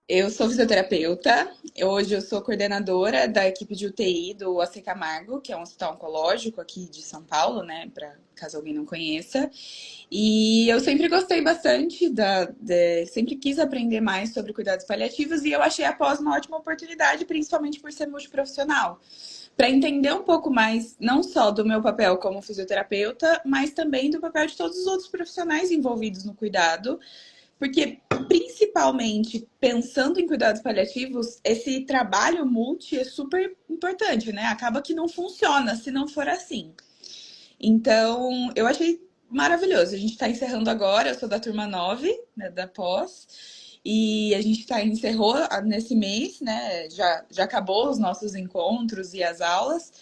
Eu sou fisioterapeuta. Hoje eu sou coordenadora da equipe de UTI do AC Camargo, que é um hospital oncológico aqui de São Paulo, né? Para caso alguém não conheça. E eu sempre gostei bastante sempre quis aprender mais sobre cuidados paliativos e eu achei a pós uma ótima oportunidade, principalmente por ser multiprofissional. Para entender um pouco mais, não só do meu papel como fisioterapeuta, mas também do papel de todos os outros profissionais envolvidos no cuidado, porque principalmente pensando em cuidados paliativos, esse trabalho multi é super importante, né? Acaba que não funciona se não for assim. Então, eu achei maravilhoso. A gente está encerrando agora, eu sou da turma 9, né, da pós, e a gente encerrou nesse mês, né? Já acabou os nossos encontros e as aulas,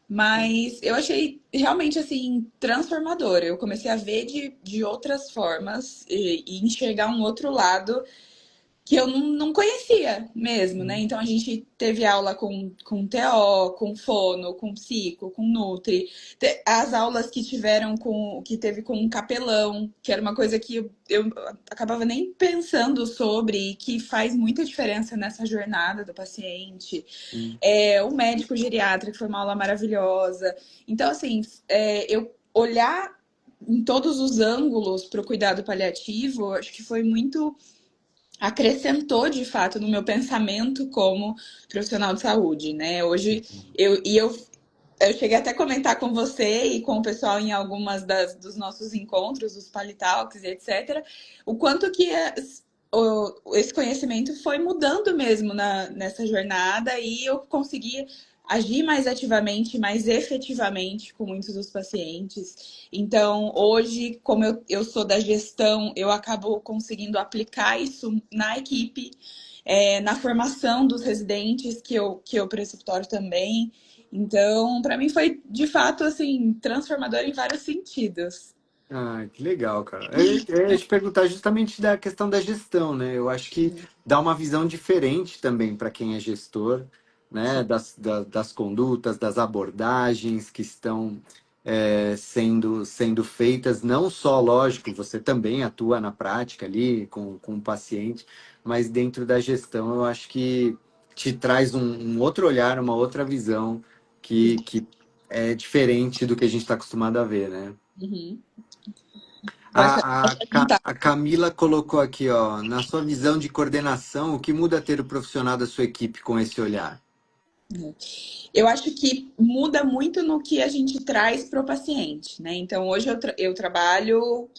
mas eu achei realmente assim transformador. Eu comecei a ver de outras formas e enxergar um outro lado que eu não conhecia mesmo, né? Então a gente teve aula com TO, com fono, com psico, com nutri, as aulas que tiveram que teve com um capelão, que era uma coisa que eu acabava nem pensando sobre e que faz muita diferença nessa jornada do paciente. Hum, O médico geriatra, que foi uma aula maravilhosa. Então, assim, eu olhar em todos os ângulos para o cuidado paliativo, acho que foi muito acrescentou de fato no meu pensamento como profissional de saúde, né? Hoje eu cheguei até a comentar com você e com o pessoal em algumas dos nossos encontros, os Palitalks e etc., o quanto que esse conhecimento foi mudando mesmo nessa jornada e eu consegui agir mais ativamente, mais efetivamente com muitos dos pacientes. Então, hoje, como eu sou da gestão, eu acabo conseguindo aplicar isso na equipe, na formação dos residentes, que eu preceptório também. Então, para mim foi de fato assim transformador em vários sentidos. Ah, que legal, cara. Eu ia te perguntar justamente da questão da gestão, né? Eu acho que dá uma visão diferente também para quem é gestor, né? Das condutas, das abordagens que estão sendo feitas. Não só, lógico, você também atua na prática ali com o paciente, mas dentro da gestão eu acho que te traz um outro olhar, uma outra visão que é diferente do que a gente está acostumado a ver, né? Uhum. Pode perguntar. A Camila colocou aqui, ó, na sua visão de coordenação, o que muda ter o profissional da sua equipe com esse olhar? Eu acho que muda muito no que a gente traz para o paciente, né? Então, hoje eu trabalho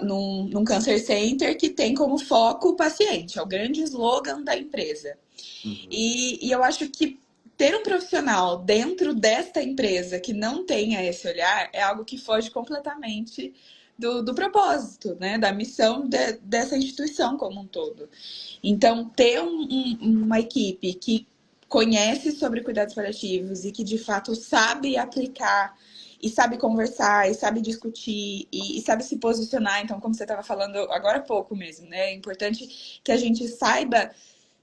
num Cancer Center que tem como foco o paciente, é o grande slogan da empresa. Uhum, E eu acho que ter um profissional dentro desta empresa que não tenha esse olhar é algo que foge completamente do propósito, né? Da missão dessa instituição como um todo. Então, ter uma equipe que conhece sobre cuidados paliativos e que de fato sabe aplicar e sabe conversar e sabe discutir e sabe se posicionar. Então, como você estava falando agora há pouco mesmo, né? É importante que a gente saiba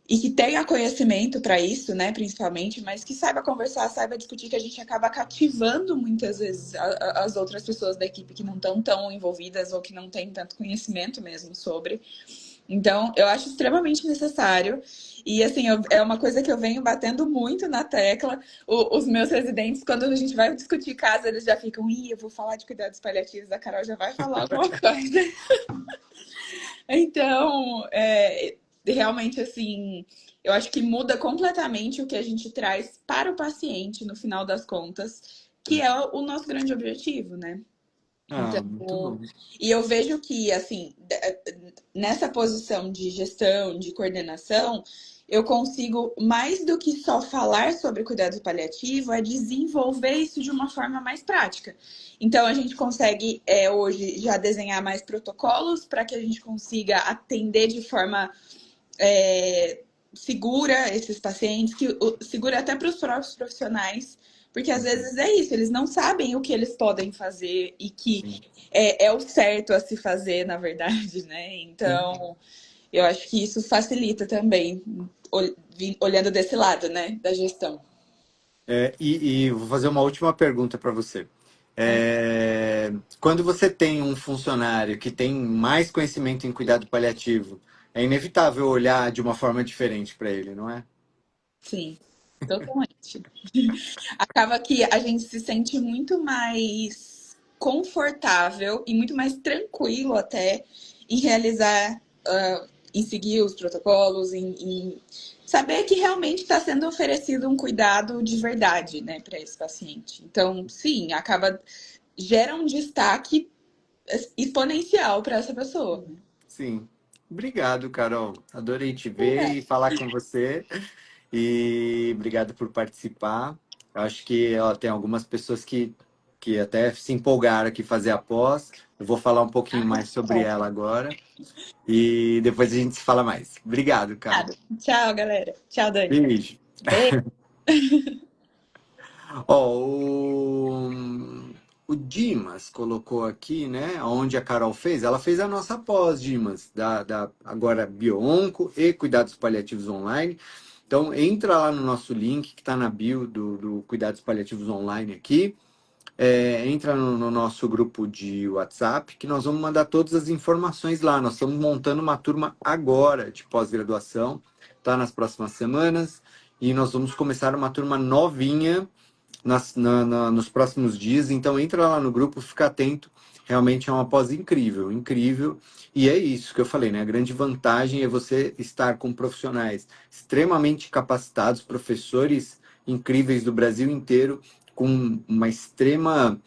e que tenha conhecimento para isso, né, principalmente, mas que saiba conversar, saiba discutir, que a gente acaba cativando muitas vezes as outras pessoas da equipe que não estão tão envolvidas ou que não têm tanto conhecimento mesmo sobre. Então, eu acho extremamente necessário. E, assim, é uma coisa que eu venho batendo muito na tecla. Os meus residentes, quando a gente vai discutir casa, eles já ficam, eu vou falar de cuidados paliativos, a Carol já vai falar alguma coisa. Então, realmente, assim, eu acho que muda completamente o que a gente traz para o paciente, no final das contas, que é o nosso grande objetivo, né? ah, muito Então, bom. e eu vejo que, assim, nessa posição de gestão, de coordenação, eu consigo, mais do que só falar sobre cuidado paliativo, é desenvolver isso de uma forma mais prática. Então, a gente consegue, hoje, já desenhar mais protocolos para que a gente consiga atender de forma segura esses pacientes, que segura até para os próprios profissionais, porque às Uhum, vezes é isso, eles não sabem o que eles podem fazer e que sim. é o certo a se fazer, na verdade, né? Sim. Então, eu acho que isso facilita também, olhando desse lado, né, da gestão. E vou fazer uma última pergunta para você. Ah, É, quando você tem um funcionário que tem mais conhecimento em cuidado paliativo, é inevitável olhar de uma forma diferente para ele, não é? sim, totalmente. Acaba que a gente se sente muito mais confortável e muito mais tranquilo até em realizar, em seguir os protocolos, em saber que realmente está sendo oferecido um cuidado de verdade, né, para esse paciente. Então, sim, gera um destaque exponencial para essa pessoa. Sim. Obrigado, Carol. Adorei te ver e falar com você. E obrigado por participar. Eu acho que ó, tem algumas pessoas que até se empolgaram aqui fazer a pós. Eu vou falar um pouquinho mais sobre Bom, ela agora. E depois a gente se fala mais. Obrigado, Carol. nada. Tchau, galera. Tchau, Dani. Beijo. Beijo. Ó, o Dimas colocou aqui, né? Onde a Carol fez, ela fez a nossa pós, Dimas, da agora Bioonco e Cuidados Paliativos Online. Então, entra lá no nosso link que está na bio do Cuidados Paliativos Online aqui. Entra no nosso grupo de WhatsApp que nós vamos mandar todas as informações lá. Nós estamos montando uma turma agora de pós-graduação, tá? Nas próximas semanas. E nós vamos começar uma turma novinha nos próximos dias. Então entra lá no grupo, fica atento. Realmente é uma pós incrível, incrível. E é isso que eu falei, né? A grande vantagem é você estar com profissionais extremamente capacitados, professores incríveis do Brasil inteiro, com uma extrema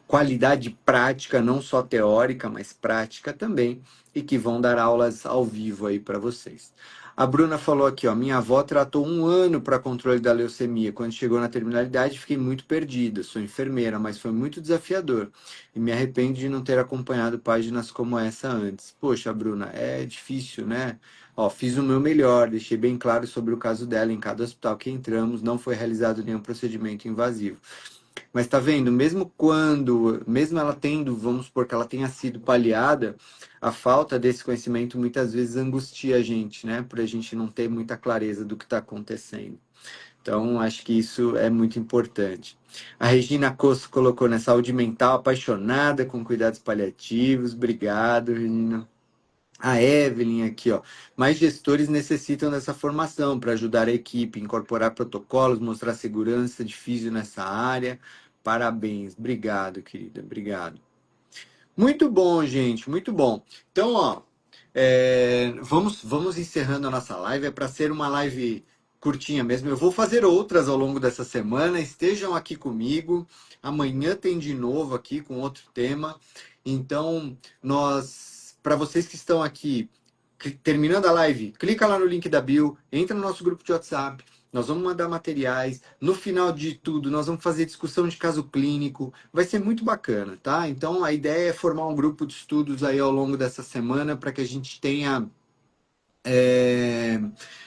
qualidade prática, não só teórica, mas prática também, e que vão dar aulas ao vivo aí para vocês. A Bruna falou aqui, ó, minha avó tratou 1 ano para controle da leucemia. Quando chegou na terminalidade, fiquei muito perdida. Sou enfermeira, mas foi muito desafiador. E me arrependo de não ter acompanhado páginas como essa antes. Poxa, Bruna, é difícil, né? Ó, fiz o meu melhor, deixei bem claro sobre o caso dela em cada hospital que entramos, não foi realizado nenhum procedimento invasivo. Mas tá vendo, mesmo ela tendo, vamos supor que ela tenha sido paliada, a falta desse conhecimento muitas vezes angustia a gente, né? Por a gente não ter muita clareza do que está acontecendo. Então, acho que isso é muito importante. A Regina Costa colocou na saúde mental, apaixonada com cuidados paliativos. Obrigado, Regina. A Evelyn aqui, ó. Mais gestores necessitam dessa formação para ajudar a equipe, incorporar protocolos, mostrar segurança de físio nessa área. Parabéns. Obrigado, querida. Obrigado. Muito bom, gente, muito bom. Então, ó, vamos encerrando a nossa live. É para ser uma live curtinha mesmo. Eu vou fazer outras ao longo dessa semana. Estejam aqui comigo. Amanhã tem de novo aqui com outro tema. Então, para vocês que estão aqui, terminando a live, clica lá no link da bio, entra no nosso grupo de WhatsApp. Nós vamos mandar materiais. No final de tudo, nós vamos fazer discussão de caso clínico. Vai ser muito bacana, tá? Então, a ideia é formar um grupo de estudos aí ao longo dessa semana para que a gente tenha é,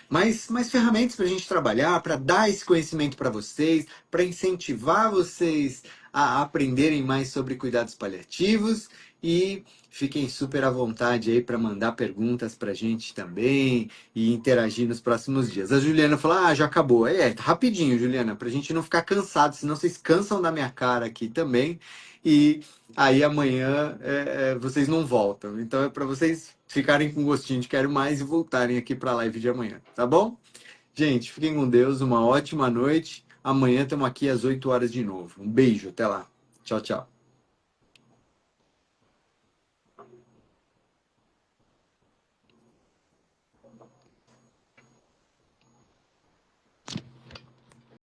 mais ferramentas para a gente trabalhar, para dar esse conhecimento para vocês, para incentivar vocês a aprenderem mais sobre cuidados paliativos e fiquem super à vontade aí para mandar perguntas para a gente também e interagir nos próximos dias. A Juliana falou: ah, já acabou. Rapidinho, Juliana, para a gente não ficar cansado, senão vocês cansam da minha cara aqui também. E aí amanhã vocês não voltam. Então é para vocês ficarem com gostinho de quero mais e voltarem aqui para a live de amanhã, tá bom? Gente, fiquem com Deus, uma ótima noite. Amanhã estamos aqui às 8 horas de novo. Um beijo, até lá. Tchau, tchau.